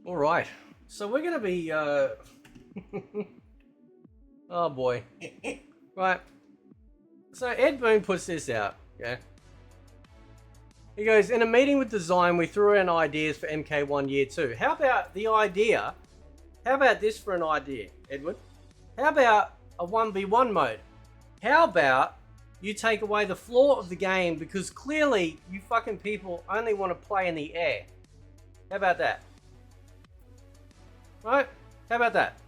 All right, so we're gonna be. Oh boy. Right. So Ed Boon puts this out. Yeah. He goes, in a meeting with design, we threw around ideas for MK1 Year 2. How about the idea? How about this for an idea, Edward? How about a 1v1 mode? How about you take away the flaw of the game because clearly you fucking people only want to play in the air? How about that? Right? How about that?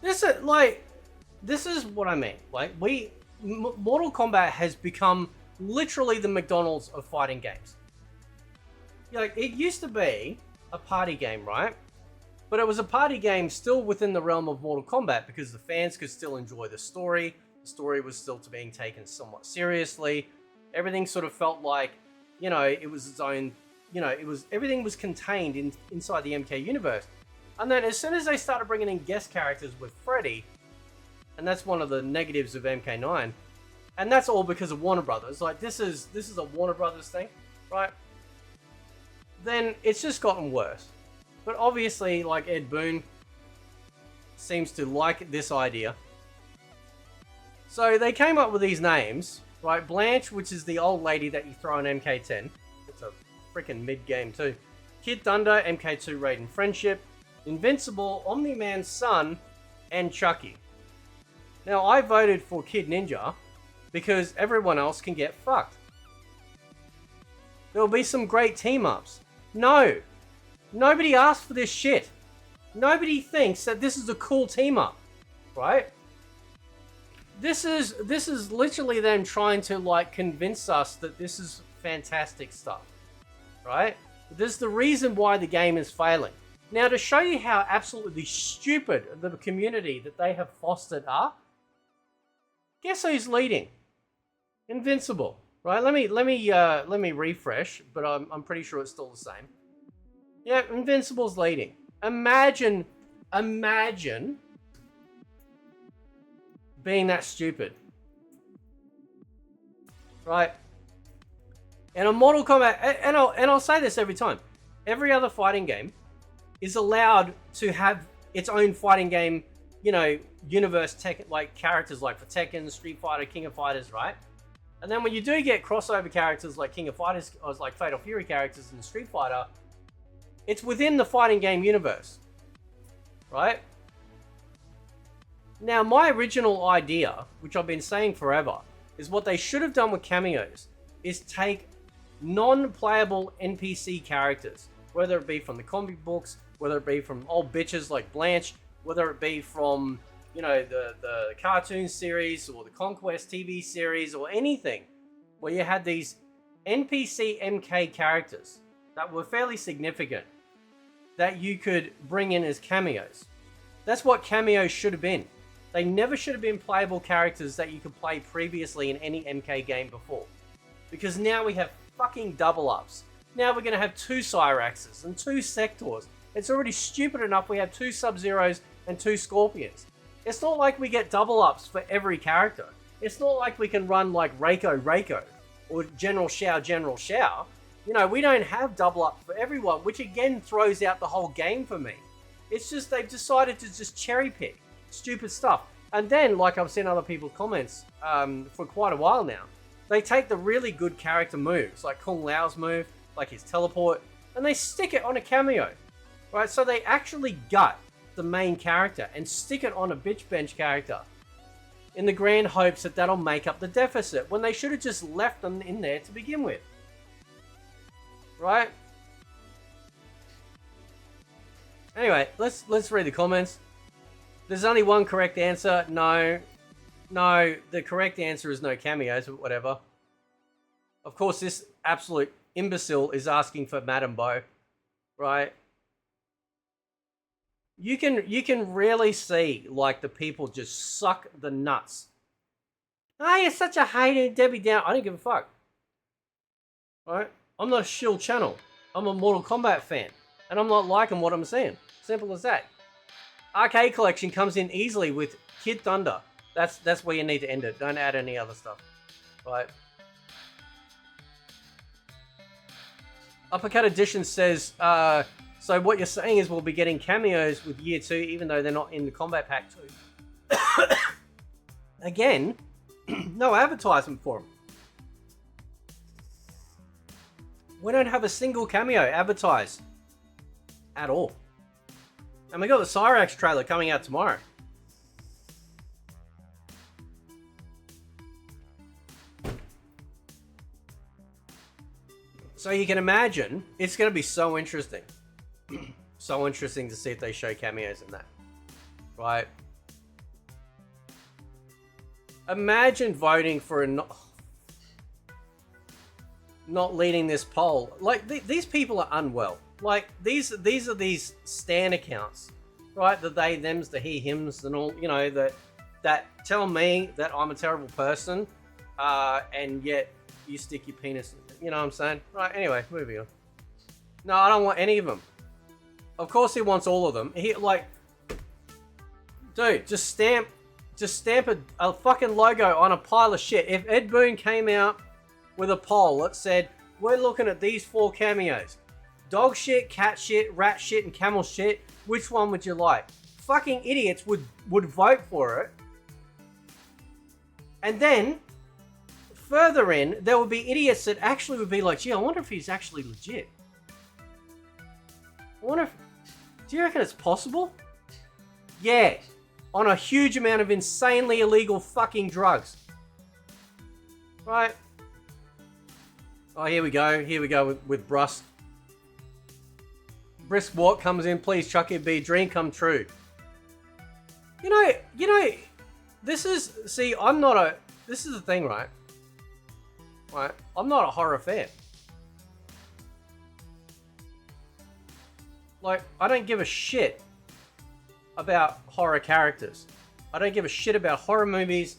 This is what I mean. Like, Mortal Kombat has become literally the McDonald's of fighting games. Like, it used to be a party game, right? But it was a party game still within the realm of Mortal Kombat because the fans could still enjoy the story. The story was still being taken somewhat seriously. Everything sort of felt like, it was its own, everything was contained inside the MK universe. And then as soon as they started bringing in guest characters with Freddy, and that's one of the negatives of MK9, and that's all because of Warner Brothers. Like, this is a Warner Brothers thing, right? Then it's just gotten worse. But obviously, like, Ed Boon seems to like this idea. So they came up with these names, right? Blanche, which is the old lady that you throw in MK10. It's a freaking mid-game too. Kid Thunder, MK2 Raiden Friendship, Invincible, Omni-Man's son, and Chucky. Now, I voted for Kid Ninja because everyone else can get fucked. There'll be some great team-ups. No. Nobody asked for this shit. Nobody thinks that this is a cool team-up, right? This is literally them trying to, like, convince us that this is fantastic stuff, right? This is the reason why the game is failing. Now, to show you how absolutely stupid the community that they have fostered are, guess who's leading? Invincible, right? Let me refresh, but I'm pretty sure it's still the same. Yeah, Invincible's leading. Imagine being that stupid, right? And a Mortal Kombat, and I'll say this every time. Every other fighting game is allowed to have its own fighting game, universe like characters like for Tekken, Street Fighter, King of Fighters, right? And then when you do get crossover characters like King of Fighters, or like Fatal Fury characters in Street Fighter, it's within the fighting game universe, right? Now, my original idea, which I've been saying forever, is what they should have done with cameos, is take non-playable NPC characters, whether it be from the comic books, whether it be from old bitches like Blanche, whether it be from, the cartoon series or the Conquest TV series or anything, where you had these NPC MK characters that were fairly significant that you could bring in as cameos. That's what cameos should have been. They never should have been playable characters that you could play previously in any MK game before. Because now we have fucking double ups. Now we're going to have 2 Cyraxes and 2 Sectors. It's already stupid enough we have 2 Sub-Zeros and 2 Scorpions. It's not like we get double ups for every character. It's not like we can run like Reiko or General Shao. We don't have double up for everyone, which again throws out the whole game for me. It's just they've decided to just cherry pick stupid stuff. And then, like I've seen other people's comments for quite a while now, they take the really good character moves, like Kung Lao's move, like his teleport, and they stick it on a cameo, right? So they actually gut the main character and stick it on a bitch bench character in the grand hopes that that'll make up the deficit, when they should have just left them in there to begin with, right? Anyway, let's read the comments. There's only one correct answer. No, the correct answer is no cameos, but whatever. Of course, this absolute imbecile is asking for Madame Bo, right? You can really see, like, the people just suck the nuts. Oh, you're such a hater, Debbie Down. I don't give a fuck. Right? I'm not a shield channel. I'm a Mortal Kombat fan. And I'm not liking what I'm seeing. Simple as that. Arcade Collection comes in easily with Kid Thunder. That's where you need to end it. Don't add any other stuff. Right? Uppercut Edition says, so what you're saying is we'll be getting cameos with Year 2, even though they're not in the Combat Pack 2. Again, no advertisement for them. We don't have a single cameo advertised at all. And we got the Cyrax trailer coming out tomorrow. So you can imagine, it's going to be so interesting. So interesting to see if they show cameos in that. Right? Imagine voting for a not leading this poll. Like, these people are unwell. Like, these are these stan accounts, right? The they, thems, the he, hims, and all, you know, that tell me that I'm a terrible person, and yet you stick your penis, you know what I'm saying? Right, anyway, moving on. No, I don't want any of them. Of course he wants all of them. He, like, dude, just stamp a fucking logo on a pile of shit. If Ed Boon came out with a poll that said, we're looking at these 4 cameos. Dog shit, cat shit, rat shit, and camel shit. Which one would you like? Fucking idiots would vote for it. And then, further in, there would be idiots that actually would be like, gee, I wonder if he's actually legit. I wonder if... Do you reckon it's possible? Yeah. On a huge amount of insanely illegal fucking drugs. Right? Oh, here we go. Here we go with Brust. Brisk Walk comes in. Please, Chucky, be a dream come true. You know, this is... See, I'm not a... This is the thing, right? Right? I'm not a horror fan. Like, I don't give a shit about horror characters. I don't give a shit about horror movies.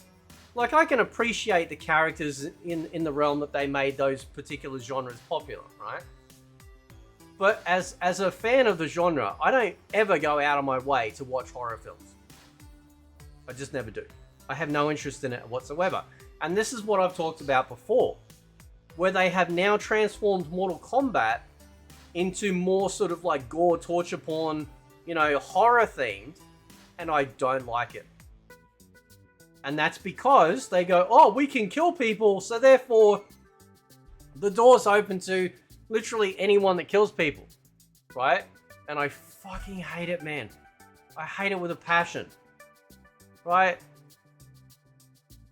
Like, I can appreciate the characters in the realm that they made those particular genres popular, right? But as a fan of the genre, I don't ever go out of my way to watch horror films. I just never do. I have no interest in it whatsoever. And this is what I've talked about before, where they have now transformed Mortal Kombat into more sort of like gore, torture porn, you know, horror themed, and I don't like it. And that's because they go, oh, we can kill people, so therefore the door's open to literally anyone that kills people, right? And I fucking hate it, man. I hate it with a passion, right?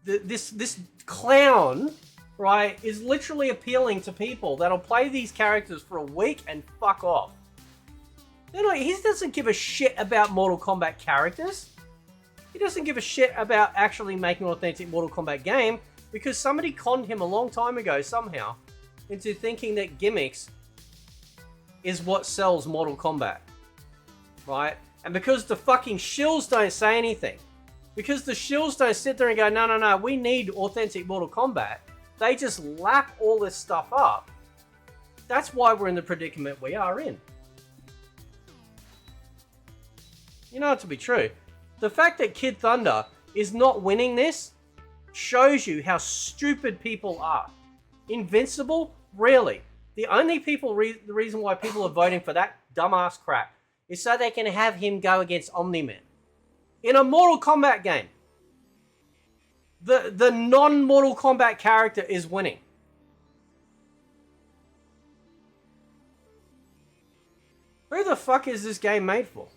This clown, right, is literally appealing to people that'll play these characters for a week and fuck off. He doesn't give a shit about Mortal Kombat characters. He doesn't give a shit about actually making an authentic Mortal Kombat game because somebody conned him a long time ago somehow into thinking that gimmicks is what sells Mortal Kombat, right? And because the fucking shills don't say anything, because the shills don't sit there and go, no, we need authentic Mortal Kombat, they just lap all this stuff up. That's why we're in the predicament we are in. You know it to be true. The fact that Kid Thunder is not winning this shows you how stupid people are. Invincible? Really? The only the reason why people are voting for that dumbass crap is so they can have him go against Omni-Man. In a Mortal Kombat game. The non-Mortal Kombat character is winning. Who the fuck is this game made for?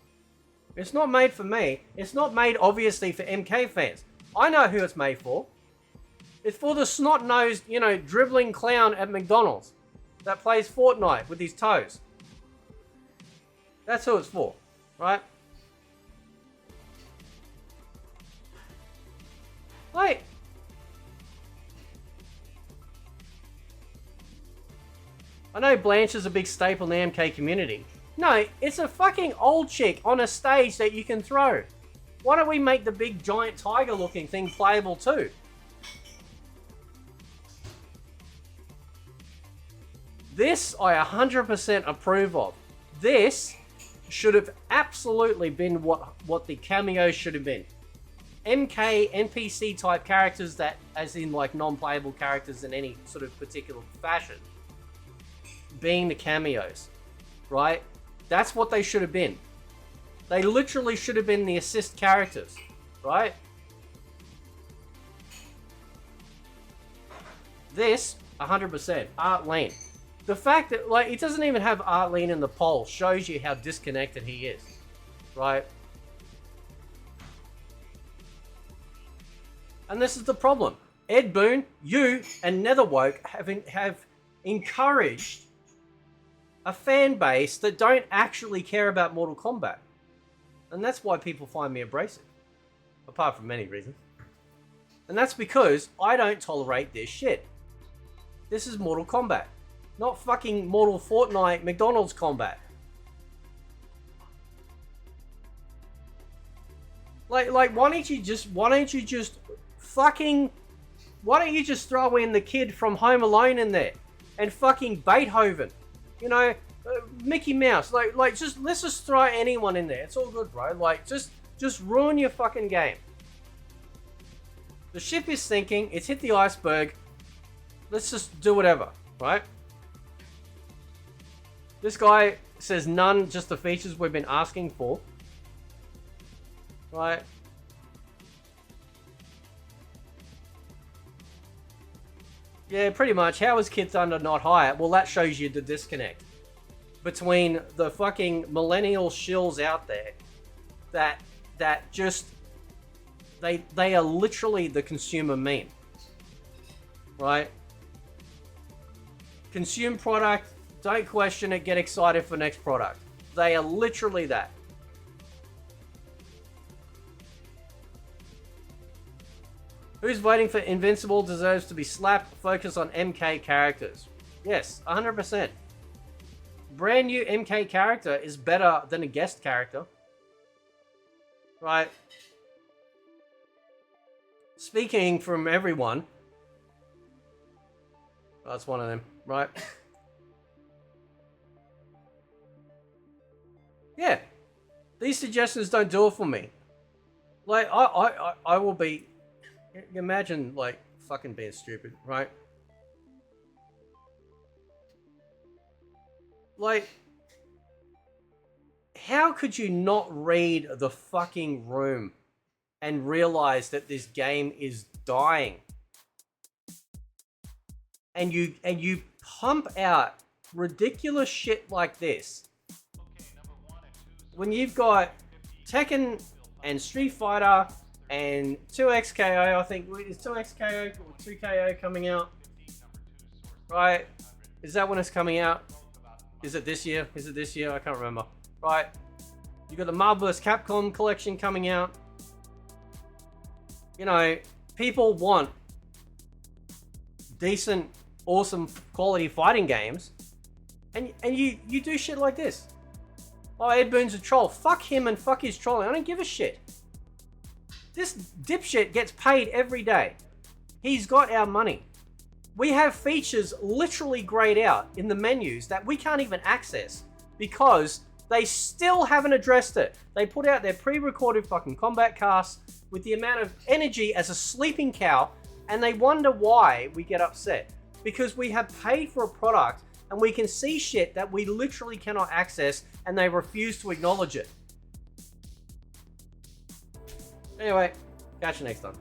It's not made for me. It's not made, obviously, for MK fans. I know who it's made for. It's for the snot-nosed, you know, dribbling clown at McDonald's that plays Fortnite with his toes. That's who it's for, right? Like, I know Blanche is a big staple in the MK community. No, it's a fucking old chick on a stage that you can throw. Why don't we make the big giant tiger looking thing playable too? This I 100% approve of. This should have absolutely been what the cameo should have been. MK, NPC type characters that, as in like non-playable characters in any sort of particular fashion. being the cameos, right? That's what they should have been. They literally should have been the assist characters, right? This, 100%, Art Lean. The fact that, like, it doesn't even have Art Lean in the poll shows you how disconnected he is, right? And this is the problem. Ed Boon, you, and Netherwoke have encouraged a fan base that don't actually care about Mortal Kombat. And that's why people find me abrasive. Apart from many reasons. And that's because I don't tolerate this shit. This is Mortal Kombat. Not fucking Mortal Fortnite McDonald's combat. Like, why don't you just throw in the kid from Home Alone in there? And fucking Beethoven. You know, Mickey Mouse. Let's just throw anyone in there. It's all good, bro. Like, just ruin your fucking game. The ship is sinking. It's hit the iceberg. Let's just do whatever, right? This guy says none, just the features we've been asking for. Right? Yeah, pretty much. How is Kid Thunder not higher? Well, that shows you the disconnect between the fucking millennial shills out there that just they are literally the consumer meme. Right? Consume product, don't question it, get excited for next product. They are literally that. Who's voting for Invincible deserves to be slapped. Focus on MK characters. Yes, 100%. Brand new MK character is better than a guest character. Right? Speaking from everyone. That's one of them, right? Yeah. These suggestions don't do it for me. Like, I will be... Imagine, like, fucking being stupid, right? Like, how could you not read the fucking room and realize that this game is dying? And you pump out ridiculous shit like this when you've got Tekken and Street Fighter and 2XKO, I think, is 2XKO or 2KO coming out? Right? Is that when it's coming out? Is it this year? Is it this year? I can't remember. Right? You got the Marvel vs. Capcom collection coming out. You know, people want decent, awesome, quality fighting games, and you do shit like this. Oh, Ed Boon's a troll. Fuck him and fuck his trolling. I don't give a shit. This dipshit gets paid every day. He's got our money. We have features literally grayed out in the menus that we can't even access because they still haven't addressed it. They put out their pre-recorded fucking combat casts with the amount of energy as a sleeping cow, and they wonder why we get upset. Because we have paid for a product and we can see shit that we literally cannot access, and they refuse to acknowledge it. Anyway, catch you next time.